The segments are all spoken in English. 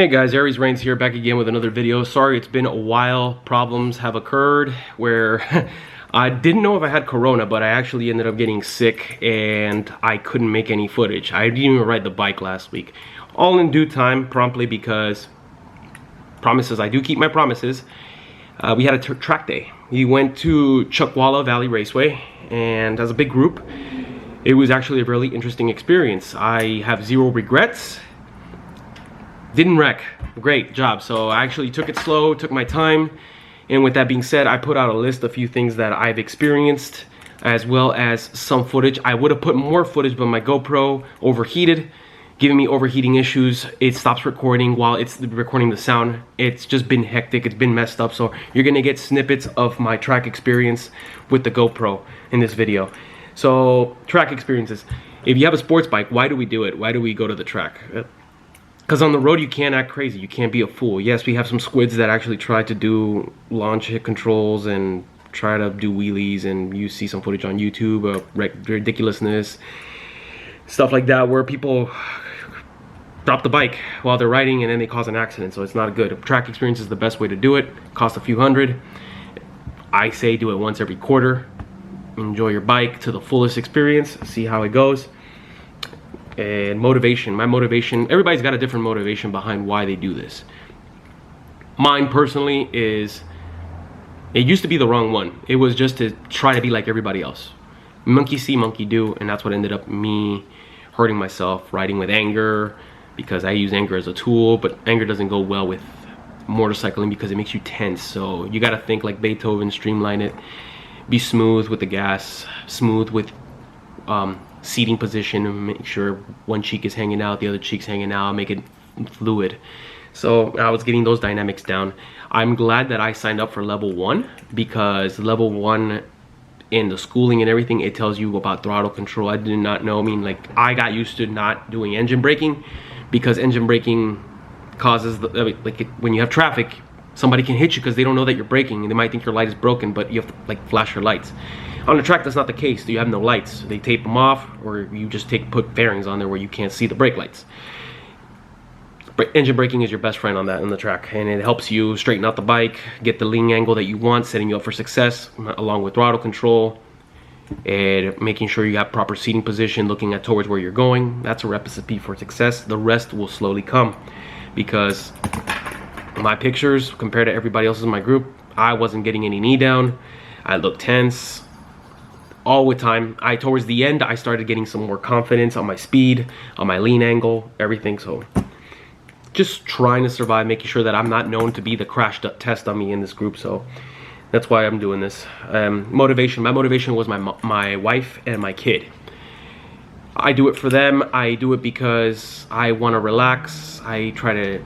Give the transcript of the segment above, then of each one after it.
Hey guys, Ares.Reigns here, back again with another video. Sorry, it's been a while. Problems have occurred where I didn't know if I had corona, but I actually ended up getting sick and I couldn't make any footage. I didn't even ride the bike last week. All in due time, promptly, because promises, I do keep my promises. We had a track day. We went to Chuckwalla Valley Raceway, and as a big group, it was actually a really interesting experience. I have zero regrets. Didn't wreck. Great job. So I actually took it slow, took my time, and with that being said, I put out a list of a few things that I've experienced, as well as some footage. I would have put more footage, but my GoPro overheated, giving me overheating issues. It stops recording while it's recording the sound. It's just been hectic, it's been messed up, so you're gonna get snippets of my track experience with the GoPro in this video. So, track experiences. If you have a sports bike, why do we do it? Why do we go to the track? Because on the road, you can't act crazy. You can't be a fool. Yes, we have some squids that actually try to do launch hit controls and try to do wheelies, and you see some footage on YouTube of ridiculousness, stuff like that, where people drop the bike while they're riding and then they cause an accident. So it's not good. A track experience is the best way to do it. Costs a few $100. I say do it once every quarter. Enjoy your bike to the fullest experience. See how it goes. And motivation, my motivation, everybody's got a different motivation behind why they do this. Mine personally is, it used to be the wrong one. It was just to try to be like everybody else. Monkey see, monkey do, and that's what ended up me hurting myself, riding with anger, because I use anger as a tool, but anger doesn't go well with motorcycling because it makes you tense. So you gotta think like Beethoven, streamline it, be smooth with the gas, smooth with seating position, and make sure one cheek is hanging out, the other cheek's hanging out, make it fluid. So I was getting those dynamics down. I'm glad that I signed up for level 1, because level 1 in the schooling and everything, it tells you about throttle control. I did not know. I mean, like, I got used to not doing engine braking, because engine braking causes when you have traffic, somebody can hit you because they don't know that you're braking, and they might think your light is broken, but you have to like flash your lights. On the track, that's not the case. You have no lights. They tape them off, or you just put fairings on there where you can't see the brake lights. Engine braking is your best friend on the track, and it helps you straighten out the bike, get the lean angle that you want, setting you up for success, along with throttle control, and making sure you have proper seating position, looking towards where you're going. That's a recipe for success. The rest will slowly come, because my pictures compared to everybody else in my group, I wasn't getting any knee down. I looked tense. All with time, towards the end, I started getting some more confidence on my speed, on my lean angle, everything. So just trying to survive, making sure that I'm not known to be the crash test dummy in this group. So that's why I'm doing this. Motivation, my motivation was my wife and my kid. I do it for them. I do it because I want to relax. I try to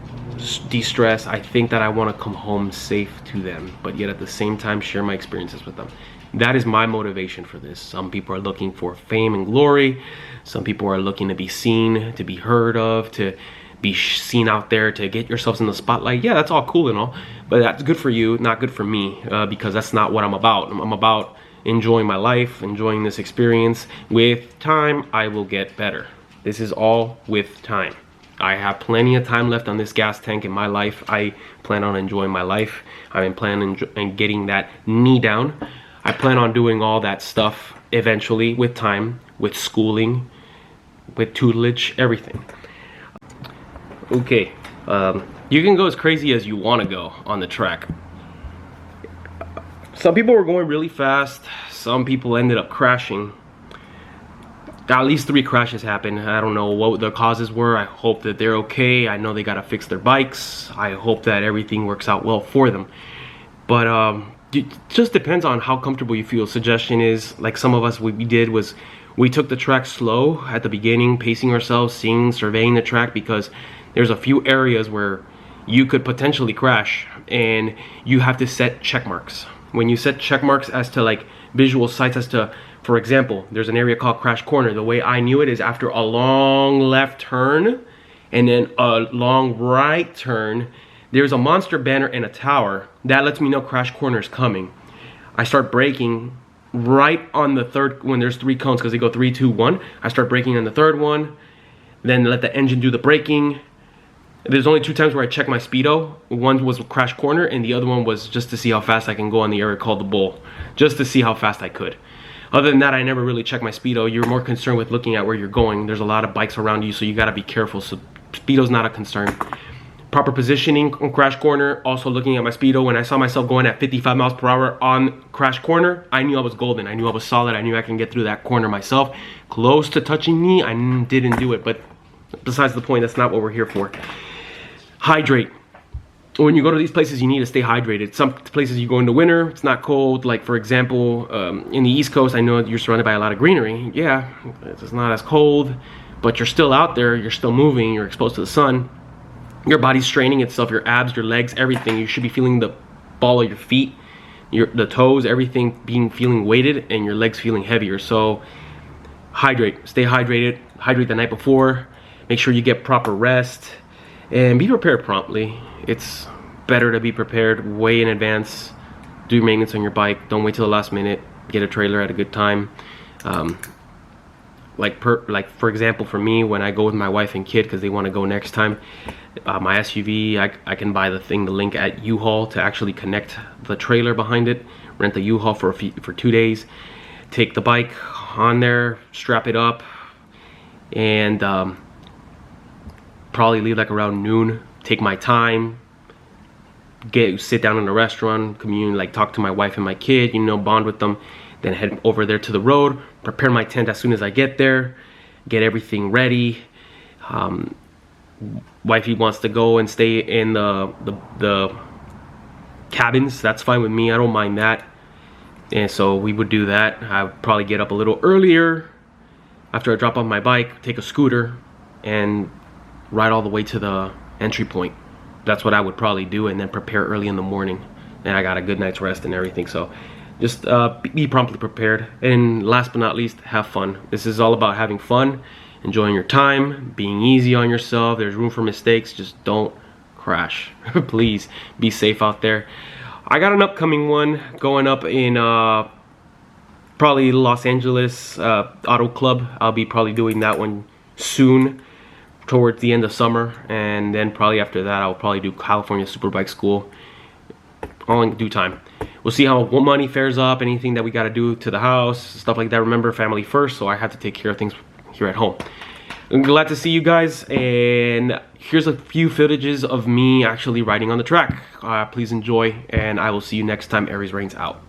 de-stress. I think that I want to come home safe to them, but yet at the same time share my experiences with them. That is my motivation for this. Some people are looking for fame and glory. Some people are looking to be seen, to be heard of, to be seen out there, to get yourselves in the spotlight. Yeah, that's all cool and all, but that's good for you, not good for me, because that's not what I'm about. I'm about enjoying my life, enjoying this experience. With time, I will get better. This is all with time. I have plenty of time left on this gas tank in my life. I plan on enjoying my life. I'm planning on getting that knee down. I plan on doing all that stuff eventually with time, with schooling, with tutelage, everything. Okay, you can go as crazy as you want to go on the track. Some people were going really fast. Some people ended up crashing. At least 3 crashes happened. I don't know what the causes were. I hope that they're okay. I know they got to fix their bikes. I hope that everything works out well for them. But it just depends on how comfortable you feel. Suggestion is, like some of us, what we did was we took the track slow at the beginning, pacing ourselves, surveying the track, because there's a few areas where you could potentially crash, and you have to set check marks. When you set check marks as to like visual sights as to, for example, there's an area called Crash Corner. The way I knew it is after a long left turn and then a long right turn, there's a monster banner and a tower. That lets me know Crash Corner is coming. I start braking right on the third, when there's 3 cones, because they go 3, 2, 1. I start braking on the third one, then let the engine do the braking, There's only 2 times where I checked my speedo. One was crash corner, and the other one was just to see how fast I can go on the area called the Bull, just to see how fast I could. Other than that, I never really check my speedo. You're more concerned with looking at where you're going. There's a lot of bikes around you, so you gotta be careful. So speedo's not a concern. Proper positioning on crash corner, also looking at my speedo. When I saw myself going at 55 miles per hour on crash corner, I knew I was golden. I knew I was solid. I knew I can get through that corner myself. Close to touching me, I didn't do it, but besides the point, that's not what we're here for. Hydrate. When you go to these places, you need to stay hydrated. Some places you go in the winter, it's not cold. Like for example, in the East Coast, I know you're surrounded by a lot of greenery. Yeah, it's not as cold, but you're still out there, you're still moving, you're exposed to the sun. Your body's straining itself, your abs, your legs, everything. You should be feeling the ball of your feet, the toes, everything feeling weighted, and your legs feeling heavier. So hydrate, stay hydrated, hydrate the night before, make sure you get proper rest, and be prepared promptly. It's better to be prepared way in advance. Do maintenance on your bike. Don't wait till the last minute. Get a trailer at a good time. Like for example, for me, when I go with my wife and kid because they want to go next time, my SUV, I can buy the link at U-Haul to actually connect the trailer behind it. Rent the U-Haul for 2 days. Take the bike on there, strap it up, and probably leave like around noon. Take my time, sit down in a restaurant, commune, like talk to my wife and my kid, you know, bond with them, then head over there to the road, prepare my tent as soon as I get there, get everything ready. Wifey wants to go and stay in the cabins, that's fine with me, I don't mind that. And so we would do that. I would probably get up a little earlier after I drop off my bike, take a scooter, and ride all the way to the entry point. That's what I would probably do, and then prepare early in the morning, and I got a good night's rest and everything. So just be promptly prepared, and last but not least, have fun. This is all about having fun, enjoying your time, being easy on yourself. There's room for mistakes, just don't crash. Please be safe out there. I got an upcoming one going up in probably Los Angeles Auto Club. I'll be probably doing that one soon, towards the end of summer, and then probably after that I'll probably do California Superbike School, all in due time. We'll see how money fares up, anything that we got to do to the house, stuff like that. Remember, family first, so I have to take care of things here at home. I'm glad to see you guys, and here's a few footages of me actually riding on the track. Please enjoy, and I will see you next time. Ares.Reigns out.